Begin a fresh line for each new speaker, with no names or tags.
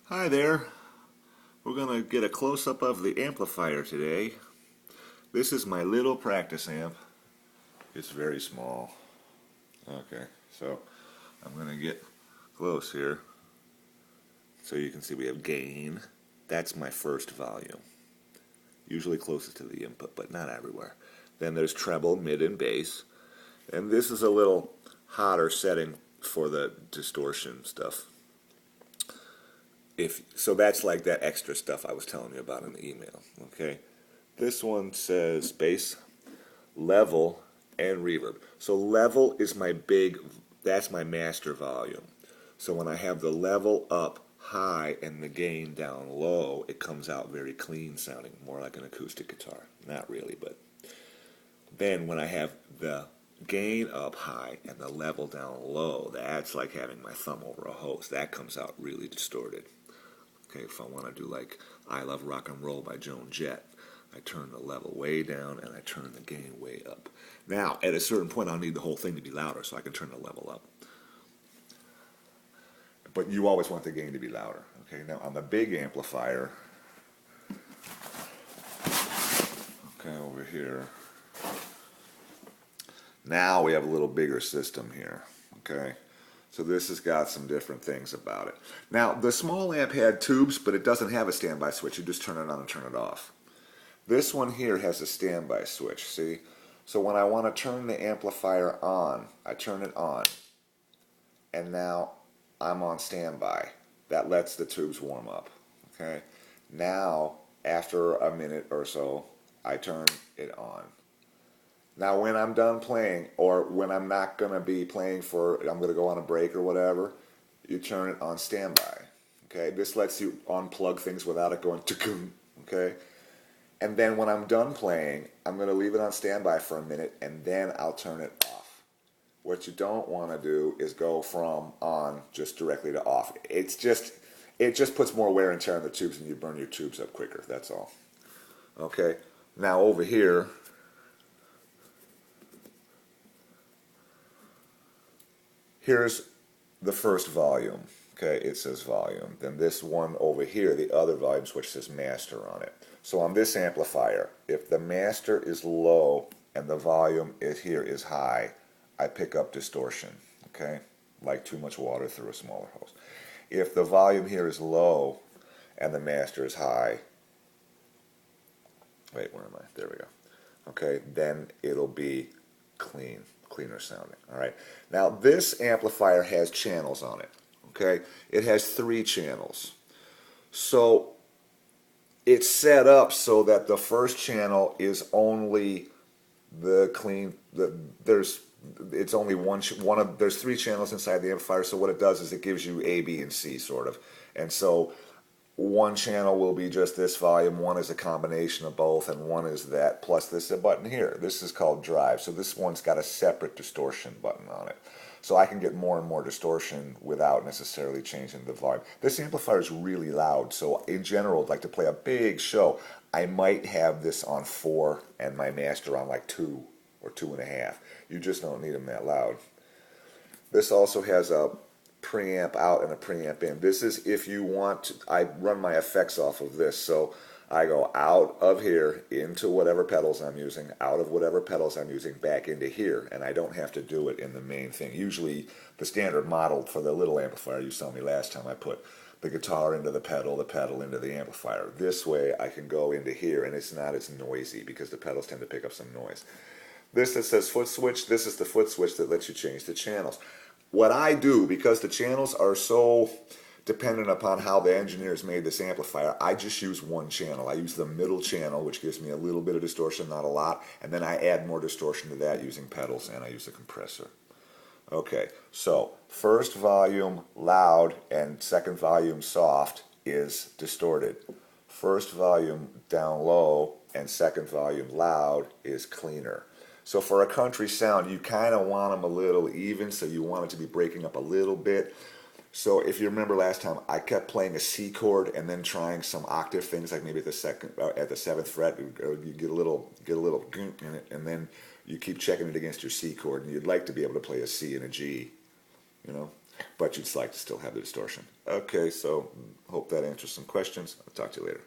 Hi there. We're going to get a close-up of the amplifier today. This is my little practice amp. It's very small. Okay, so I'm going to get close here so you can see we have gain. That's my first volume. Usually closest to the input, but not everywhere. Then there's treble, mid, and bass. And this is a little hotter setting for the distortion stuff. So that's like that extra stuff I was telling you about in the email. Okay, this one says bass, level, and reverb. So level is that's my master volume. So when I have the level up high and the gain down low, it comes out very clean sounding, more like an acoustic guitar. Not really, but then when I have the gain up high and the level down low, that's like having my thumb over a hose. That comes out really distorted. Okay, if I want to do like I Love Rock and Roll by Joan Jett, I turn the level way down and I turn the gain way up. Now, at a certain point, I'll need the whole thing to be louder so I can turn the level up. But you always want the gain to be louder. Okay, now on the big amplifier, okay, over here, now we have a little bigger system here. Okay. So this has got some different things about it. Now, the small amp had tubes, but it doesn't have a standby switch. You just turn it on and turn it off. This one here has a standby switch, see? So when I want to turn the amplifier on, I turn it on. And now I'm on standby. That lets the tubes warm up, okay? Now, after a minute or so, I turn it on. Now, when I'm done playing, or when I'm not going to be playing I'm going to go on a break or whatever, you turn it on standby. Okay, this lets you unplug things without it going to okay? And then when I'm done playing, I'm going to leave it on standby for a minute, and then I'll turn it off. What you don't want to do is go from on just directly to off. It just puts more wear and tear on the tubes, and you burn your tubes up quicker, that's all. Okay, now over here, here's the first volume. Okay, it says volume. Then this one over here, the other volume switch says master on it. So on this amplifier, if the master is low and the volume here is high, I pick up distortion. Okay, like too much water through a smaller hose. If the volume here is low and the master is high, wait, where am I? There we go. Okay, then it'll be cleaner sounding. All right. Now this amplifier has channels on it. Okay, it has 3 channels. So it's set up so that the first channel is only the clean. There's only there's 3 channels inside the amplifier. So what it does is it gives you A, B, and C sort of, and so one channel will be just this volume, one is a combination of both, and one is that, plus this button here. This is called drive, so this one's got a separate distortion button on it. So I can get more and more distortion without necessarily changing the volume. This amplifier is really loud, so in general, I'd like to play a big show. I might have this on 4 and my master on like 2 or 2.5. You just don't need them that loud. This also has a preamp out and a preamp in. This is if you want to, I run my effects off of this, so I go out of here into whatever pedals I'm using, out of whatever pedals I'm using, back into here, and I don't have to do it in the main thing. Usually the standard model for the little amplifier you saw me last time, I put the guitar into the pedal into the amplifier. This way I can go into here and it's not as noisy because the pedals tend to pick up some noise. This that says foot switch, this is the foot switch that lets you change the channels. What I do, because the channels are so dependent upon how the engineers made this amplifier, I just use one channel. I use the middle channel, which gives me a little bit of distortion, not a lot, and then I add more distortion to that using pedals, and I use a compressor. Okay, so first volume loud and second volume soft is distorted. First volume down low and second volume loud is cleaner. So for a country sound, you kind of want them a little even, so you want it to be breaking up a little bit. So if you remember last time, I kept playing a C chord and then trying some octave things, like maybe at the 7th fret, you get a little gunk in it, and then you keep checking it against your C chord, and you'd like to be able to play a C and a G, you know. but you'd like to still have the distortion. Okay, so hope that answers some questions. I'll talk to you later.